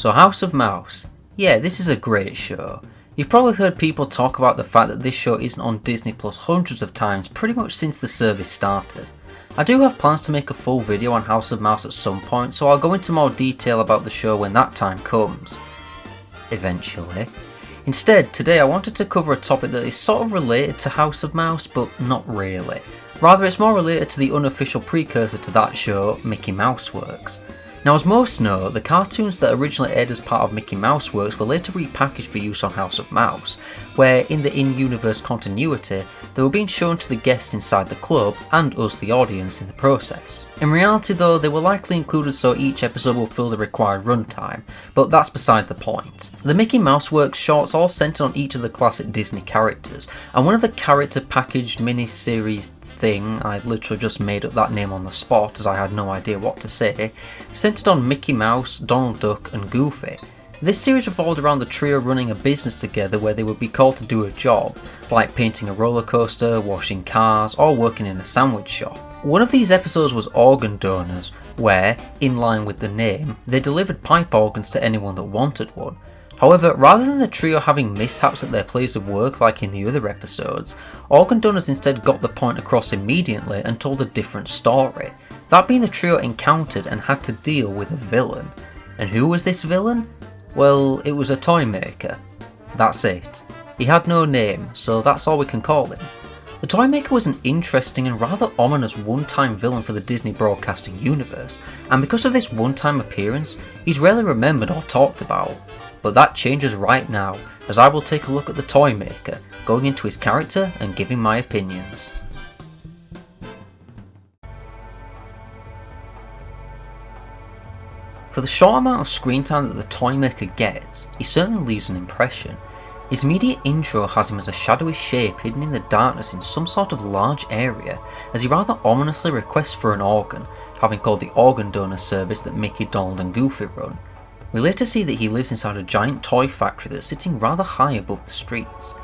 So House of Mouse. Yeah, this is a great show. You've probably heard people talk about the fact that this show isn't on Disney Plus hundreds of times pretty much since the service started. I do have plans to make a full video on House of Mouse at some point, so I'll go into more detail about the show when that time comes. Eventually. Instead, today I wanted to cover a topic that is sort of related to House of Mouse, but not really. Rather, it's more related to the unofficial precursor to that show, Mickey Mouse Works. Now, as most know, the cartoons that originally aired as part of Mickey Mouse Works were later repackaged for use on House of Mouse, where in the in-universe continuity, they were being shown to the guests inside the club and us the audience in the process. In reality though, they were likely included so each episode will fill the required runtime, but that's beside the point. The Mickey Mouse Works shorts all centred on each of the classic Disney characters, and one of the character packaged mini-series thing, I literally just made up that name on the spot as I had no idea what to say, centred on Mickey Mouse, Donald Duck and Goofy. This series revolved around the trio running a business together where they would be called to do a job, like painting a roller coaster, washing cars, or working in a sandwich shop. One of these episodes was Organ Donors, where, in line with the name, they delivered pipe organs to anyone that wanted one. However, rather than the trio having mishaps at their place of work like in the other episodes, Organ Donors instead got the point across immediately and told a different story. That being the trio encountered and had to deal with a villain. And who was this villain? Well, it was a toy maker. That's it. He had no name, so that's all we can call him. The toy maker was an interesting and rather ominous one-time villain for the Disney broadcasting universe, and because of this one-time appearance, he's rarely remembered or talked about. But that changes right now, as I will take a look at the toy maker, going into his character and giving my opinions. For the short amount of screen time that the toy maker gets, he certainly leaves an impression. His immediate intro has him as a shadowy shape hidden in the darkness in some sort of large area, as he rather ominously requests for an organ, having called the organ donor service that Mickey, Donald and Goofy run. We later see that he lives inside a giant toy factory that's sitting rather high above the streets.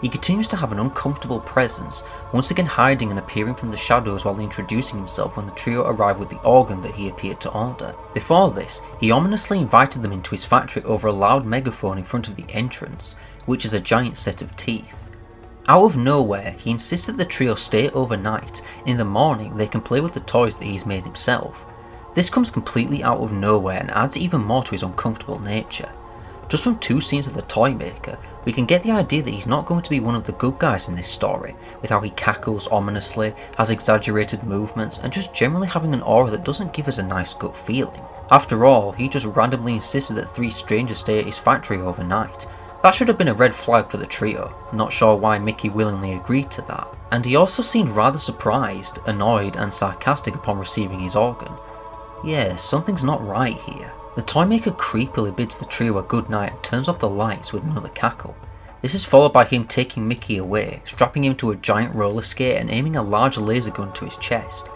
He continues to have an uncomfortable presence, once again hiding and appearing from the shadows while introducing himself when the trio arrive with the organ that he appeared to order. Before this, he ominously invited them into his factory over a loud megaphone in front of the entrance, which is a giant set of teeth. Out of nowhere, he insists that the trio stay overnight, and in the morning they can play with the toys that he's made himself. This comes completely out of nowhere and adds even more to his uncomfortable nature. Just from two scenes of the toy maker, we can get the idea that he's not going to be one of the good guys in this story, with how he cackles ominously, has exaggerated movements, and just generally having an aura that doesn't give us a nice gut feeling. After all, he just randomly insisted that three strangers stay at his factory overnight. That should have been a red flag for the trio, not sure why Mickey willingly agreed to that. And he also seemed rather surprised, annoyed and sarcastic upon receiving his organ. Yeah, something's not right here. The toy maker creepily bids the trio a good night and turns off the lights with another cackle. This is followed by him taking Mickey away, strapping him to a giant roller skate and aiming a large laser gun to his chest.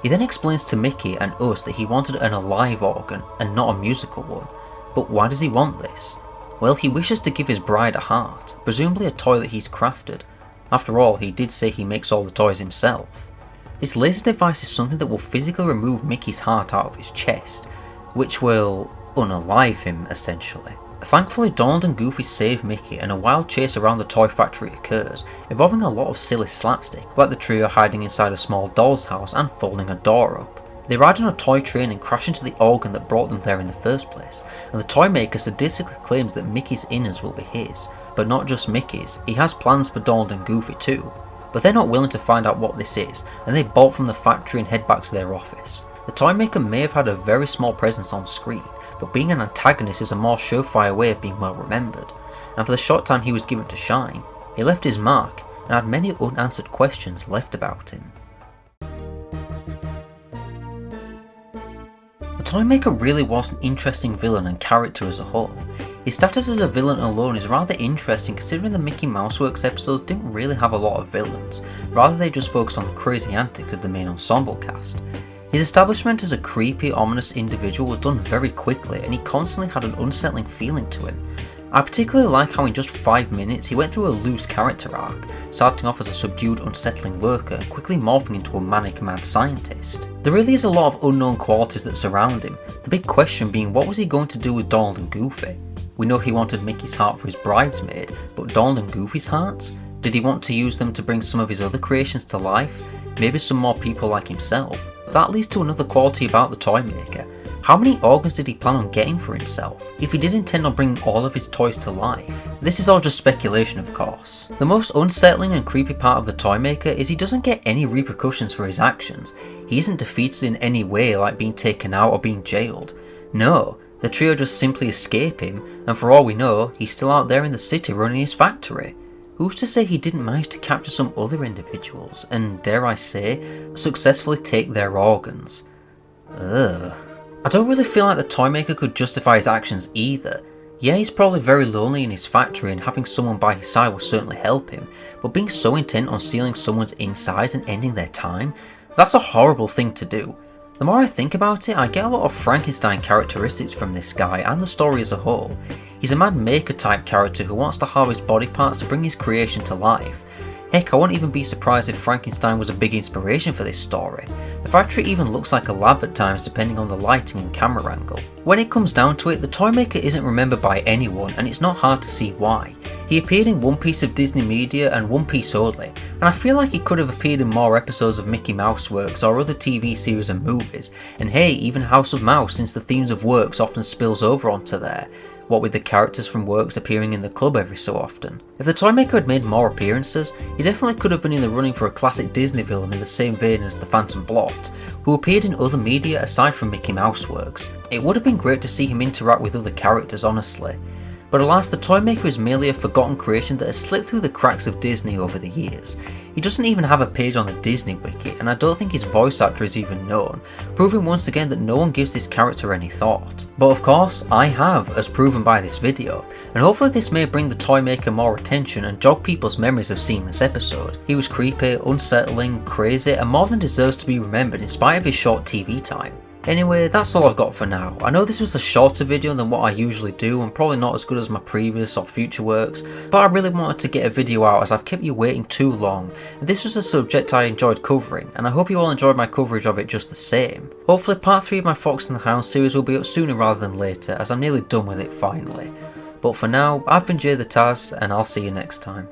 He then explains to Mickey and us that he wanted an alive organ and not a musical one. But why does he want this? Well, he wishes to give his bride a heart, presumably a toy that he's crafted. After all, he did say he makes all the toys himself. This laser device is something that will physically remove Mickey's heart out of his chest, which will unalive him essentially. Thankfully, Donald and Goofy save Mickey and a wild chase around the toy factory occurs, involving a lot of silly slapstick, like the trio hiding inside a small doll's house and folding a door up. They ride on a toy train and crash into the organ that brought them there in the first place, and the toy maker sadistically claims that Mickey's innards will be his. But not just Mickey's, he has plans for Donald and Goofy too. But they're not willing to find out what this is, and they bolt from the factory and head back to their office. The toy maker may have had a very small presence on screen, but being an antagonist is a more surefire way of being well remembered, and for the short time he was given to shine, he left his mark and had many unanswered questions left about him. The toy maker really was an interesting villain and character as a whole. His status as a villain alone is rather interesting considering the Mickey Mouse Works episodes didn't really have a lot of villains, rather they just focused on the crazy antics of the main ensemble cast. His establishment as a creepy, ominous individual was done very quickly and he constantly had an unsettling feeling to him. I particularly like how in just 5 minutes he went through a loose character arc, starting off as a subdued, unsettling worker and quickly morphing into a manic mad scientist. There really is a lot of unknown qualities that surround him, the big question being what was he going to do with Donald and Goofy? We know he wanted Mickey's heart for his bridesmaid, but Donald and Goofy's hearts? Did he want to use them to bring some of his other creations to life? Maybe some more people like himself? That leads to another quality about the toy maker. How many organs did he plan on getting for himself, if he did intend on bringing all of his toys to life? This is all just speculation, of course. The most unsettling and creepy part of the toy maker is he doesn't get any repercussions for his actions. He isn't defeated in any way, like being taken out or being jailed. No, the trio just simply escape him, and for all we know, he's still out there in the city running his factory. Who's to say he didn't manage to capture some other individuals, and dare I say, successfully take their organs? Ugh. I don't really feel like the toy maker could justify his actions either. Yeah, he's probably very lonely in his factory and having someone by his side will certainly help him, but being so intent on stealing someone's insides and ending their time, that's a horrible thing to do. The more I think about it, I get a lot of Frankenstein characteristics from this guy and the story as a whole. He's a mad maker type character who wants to harvest body parts to bring his creation to life. Heck, I wouldn't even be surprised if Frankenstein was a big inspiration for this story. The factory even looks like a lab at times depending on the lighting and camera angle. When it comes down to it, the toy maker isn't remembered by anyone, and it's not hard to see why. He appeared in one piece of Disney media and one piece only, and I feel like he could have appeared in more episodes of Mickey Mouse Works or other TV series and movies, and hey, even House of Mouse, since the themes of Works often spills over onto there. What with the characters from Works appearing in the club every so often. If the toy maker had made more appearances, he definitely could have been in the running for a classic Disney villain in the same vein as the Phantom Blot, who appeared in other media aside from Mickey Mouse Works. It would have been great to see him interact with other characters, honestly. But alas, the toy maker is merely a forgotten creation that has slipped through the cracks of Disney over the years. He doesn't even have a page on the Disney wiki, and I don't think his voice actor is even known, proving once again that no one gives this character any thought. But of course, I have, as proven by this video, and hopefully this may bring the toy maker more attention and jog people's memories of seeing this episode. He was creepy, unsettling, crazy, and more than deserves to be remembered in spite of his short TV time. Anyway, that's all I've got for now. I know this was a shorter video than what I usually do and probably not as good as my previous or future works, but I really wanted to get a video out as I've kept you waiting too long. This was a subject I enjoyed covering, and I hope you all enjoyed my coverage of it just the same. Hopefully part 3 of my Fox and the Hound series will be up sooner rather than later, as I'm nearly done with it finally. But for now, I've been Jay the Taz, and I'll see you next time.